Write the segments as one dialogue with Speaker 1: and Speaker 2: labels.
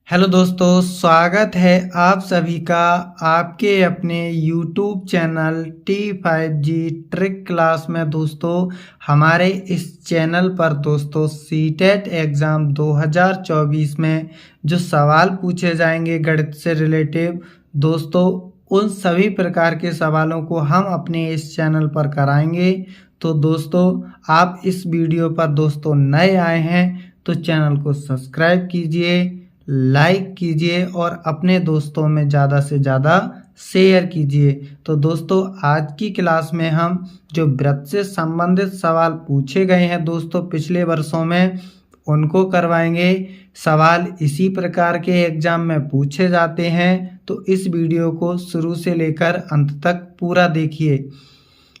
Speaker 1: Hello दोस्तों, स्वागत है आप सभी का आपके अपने YouTube channel T5G trick class में। दोस्तों हमारे इस चैनल पर दोस्तों सीटेट एग्ज़ाम 2024 में जो सवाल पूछे जाएंगे गणित से रिलेटिव, दोस्तों उन सभी प्रकार के सवालों को हम अपने इस चैनल पर कराएंगे। तो दोस्तों आप इस वीडियो पर दोस्तों नए आए हैं तो चैनल को सब्सक्राइब कीजिए, लाइक कीजिए और अपने दोस्तों में ज़्यादा से ज़्यादा शेयर कीजिए। तो दोस्तों आज की क्लास में हम जो वृत्त से संबंधित सवाल पूछे गए हैं दोस्तों पिछले वर्षों में उनको करवाएंगे। सवाल इसी प्रकार के एग्जाम में पूछे जाते हैं, तो इस वीडियो को शुरू से लेकर अंत तक पूरा देखिए।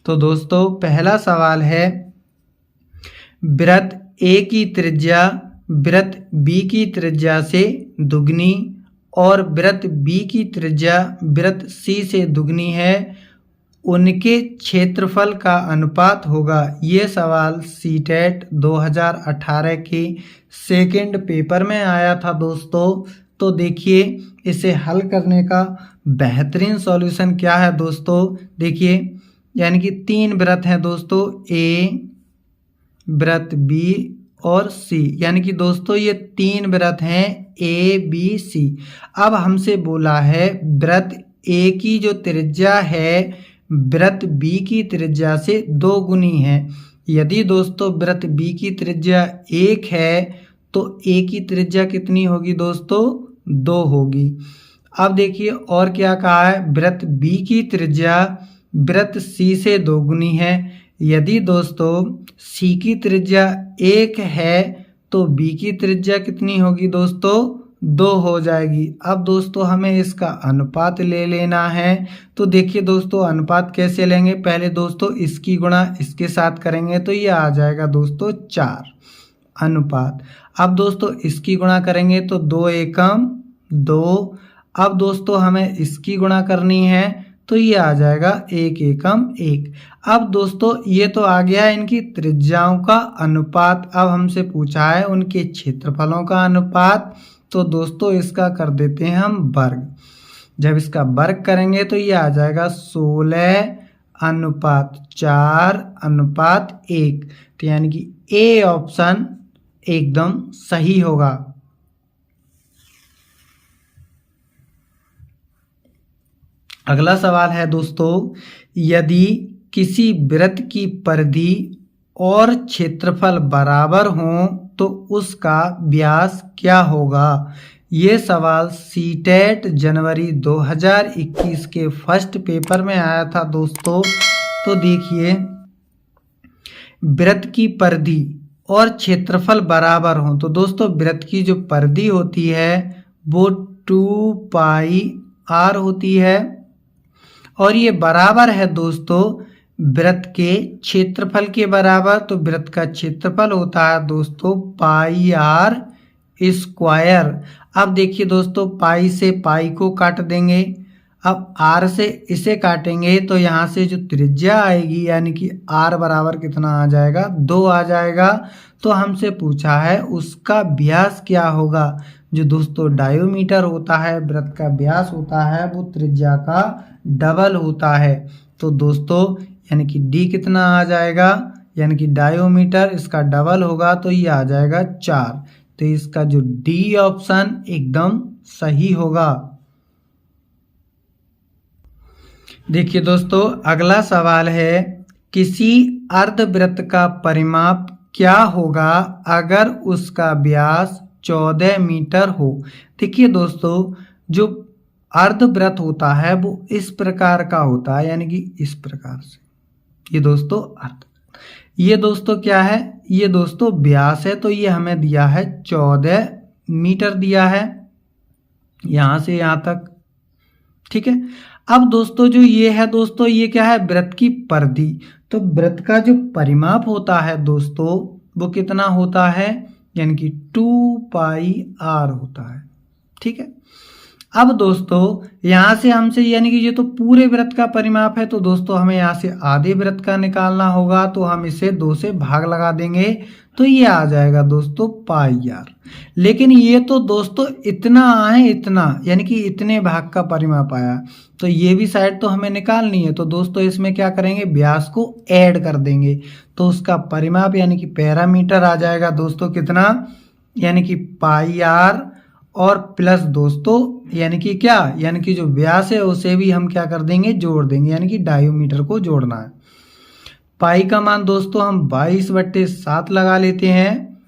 Speaker 1: तो दोस्तों पहला सवाल है, वृत्त ए की त्रिज्या वृत्त बी की त्रिज्या से दुगनी और वृत्त बी की त्रिज्या वृत्त सी से दुगनी है, उनके क्षेत्रफल का अनुपात होगा। ये सवाल सीटेट 2018 के सेकंड पेपर में आया था दोस्तों। तो देखिए इसे हल करने का बेहतरीन सॉल्यूशन क्या है दोस्तों। देखिए यानी कि तीन वृत्त हैं दोस्तों, ए वृत्त बी और सी, यानी कि दोस्तों ये तीन वृत्त हैं ए बी सी। अब हमसे बोला है वृत्त ए की जो त्रिज्या है वृत्त बी की त्रिज्या से दो गुनी है। यदि दोस्तों वृत्त बी की त्रिज्या 1 है तो ए की त्रिज्या कितनी होगी दोस्तों, 2 होगी। अब देखिए और क्या कहा है, वृत्त बी की त्रिज्या वृत्त सी से 2 गुनी है। यदि दोस्तों सी की त्रिज्या 1 है तो बी की त्रिज्या कितनी होगी दोस्तों, 2 हो जाएगी। अब दोस्तों हमें इसका अनुपात ले लेना है। तो देखिए दोस्तों अनुपात कैसे लेंगे, पहले दोस्तों इसकी गुणा इसके साथ करेंगे तो ये आ जाएगा दोस्तों 4 अनुपात। अब दोस्तों इसकी गुणा करेंगे तो 2 एकम 2। अब दोस्तों हमें इसकी गुणा करनी है तो ये आ जाएगा 1 एकम 1। अब दोस्तों ये तो आ गया इनकी त्रिज्याओं का अनुपात। अब हमसे पूछा है उनके क्षेत्रफलों का अनुपात, तो दोस्तों इसका कर देते हैं हम वर्ग। जब इसका वर्ग करेंगे तो ये आ जाएगा 16 अनुपात 4 अनुपात 1। तो यानी कि ए ऑप्शन एकदम सही होगा। अगला सवाल है दोस्तों, यदि किसी वृत्त की परिधि और क्षेत्रफल बराबर हों तो उसका व्यास क्या होगा। ये सवाल सीटेट जनवरी 2021 के फर्स्ट पेपर में आया था दोस्तों। तो देखिए वृत्त की परिधि और क्षेत्रफल बराबर हों तो दोस्तों वृत्त की जो परिधि होती है वो 2 पाई r होती है और ये बराबर है दोस्तों वृत्त के क्षेत्रफल के बराबर। तो वृत्त का क्षेत्रफल होता है दोस्तों पाई r स्क्वायर। अब देखिए दोस्तों पाई से पाई को काट देंगे, अब r से इसे काटेंगे तो यहाँ से जो त्रिज्या आएगी यानी कि r बराबर कितना आ जाएगा, 2 आ जाएगा। तो हमसे पूछा है उसका व्यास क्या होगा। जो दोस्तों डायोमीटर होता है वृत्त का व्यास होता है वो त्रिज्या का डबल होता है। तो दोस्तों यानी कि d कितना आ जाएगा, यानी कि डायोमीटर इसका डबल होगा तो ये आ जाएगा 4। तो इसका जो d ऑप्शन एकदम सही होगा। देखिए दोस्तों अगला सवाल है, किसी अर्धवृत्त का परिमाप क्या होगा अगर उसका व्यास 14 मीटर हो। देखिए दोस्तों जो अर्धवृत्त होता है वो इस प्रकार का होता है, यानी कि इस प्रकार से। ये दोस्तों अर्ध, ये दोस्तों क्या है, ये दोस्तों व्यास है। तो ये हमें दिया है 14 मीटर दिया है यहाँ से यहाँ तक, ठीक है। अब दोस्तों जो ये है दोस्तों ये क्या है, वृत्त की परिधि। तो वृत्त का जो परिमाप होता है दोस्तों वो कितना होता है, यानी कि 2 पाई r होता है, ठीक है। अब दोस्तों यहाँ से हमसे यानी कि ये तो पूरे वृत्त का परिमाप है तो दोस्तों हमें यहाँ से आधे वृत्त का निकालना होगा। तो हम इसे 2 से भाग लगा देंगे तो ये आ जाएगा दोस्तों पाई आर। लेकिन ये तो दोस्तों इतना है, इतना यानी कि इतने भाग का परिमाप आया, तो ये भी साइड तो हमें निकालनी है। तो दोस्तों इसमें क्या करेंगे, व्यास को ऐड कर देंगे, तो उसका परिमाप यानी कि पैरामीटर आ जाएगा दोस्तों कितना, यानी कि पाई आर और प्लस दोस्तों यानी कि क्या, यानी कि जो व्यास है उसे भी हम क्या कर देंगे, जोड़ देंगे, यानी कि डायोमीटर को जोड़ना है। पाई का मान दोस्तों हम 22/7 लगा लेते हैं,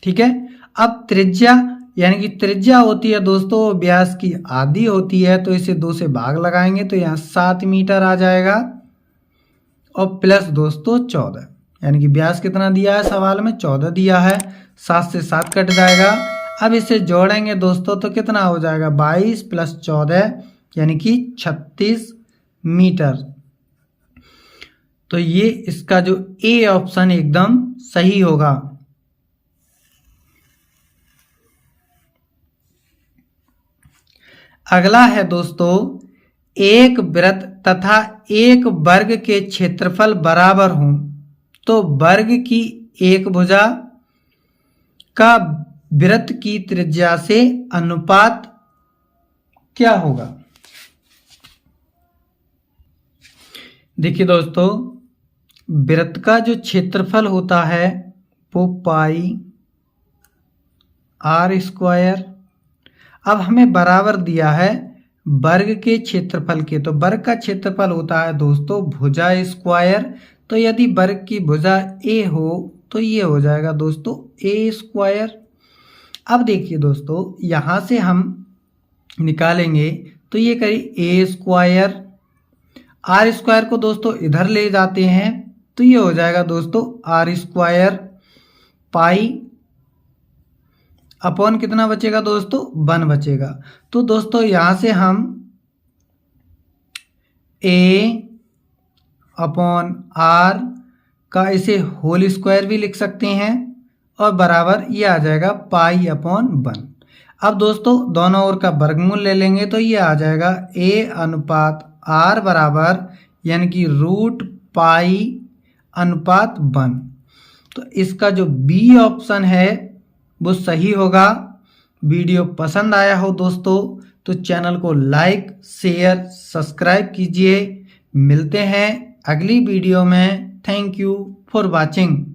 Speaker 1: ठीक है। अब त्रिज्या यानी कि त्रिज्या होती है दोस्तों व्यास की आधी होती है, तो इसे 2 से भाग लगाएंगे तो यहाँ 7 मीटर आ जाएगा, और प्लस दोस्तों 14 यानी कि व्यास कितना दिया है सवाल में, 14 दिया है, 7 से 7 कट जाएगा। अब इसे जोड़ेंगे दोस्तों तो कितना हो जाएगा, 22 + 14 यानी कि 36 मीटर। तो ये इसका जो ए ऑप्शन एकदम सही होगा। अगला है दोस्तों, एक वृत्त तथा एक वर्ग के क्षेत्रफल बराबर हों तो वर्ग की एक भुजा का वृत्त की त्रिज्या से अनुपात क्या होगा। देखिए दोस्तों, वृत्त का जो क्षेत्रफल होता है वो पाई आर स्क्वायर। अब हमें बराबर दिया है वर्ग के क्षेत्रफल के, तो वर्ग का क्षेत्रफल होता है दोस्तों भुजा स्क्वायर। तो यदि वर्ग की भुजा ए हो तो ये हो जाएगा दोस्तों ए स्क्वायर। अब देखिए दोस्तों, यहाँ से हम निकालेंगे तो ये करिए ए स्क्वायर, आर स्क्वायर को दोस्तों इधर ले जाते हैं तो ये हो जाएगा दोस्तों आर स्क्वायर पाई अपॉन कितना बचेगा दोस्तों, 1 बचेगा। तो दोस्तों यहाँ से हम ए अपॉन आर का इसे होल स्क्वायर भी लिख सकते हैं, और बराबर ये आ जाएगा पाई अपॉन 1। अब दोस्तों दोनों ओर का वर्गमूल ले लेंगे तो ये आ जाएगा ए अनुपात आर बराबर यानी कि √पाई/1। तो इसका जो बी ऑप्शन है वो सही होगा। वीडियो पसंद आया हो दोस्तों तो चैनल को लाइक शेयर सब्सक्राइब कीजिए। मिलते हैं अगली वीडियो में। Thank you for watching.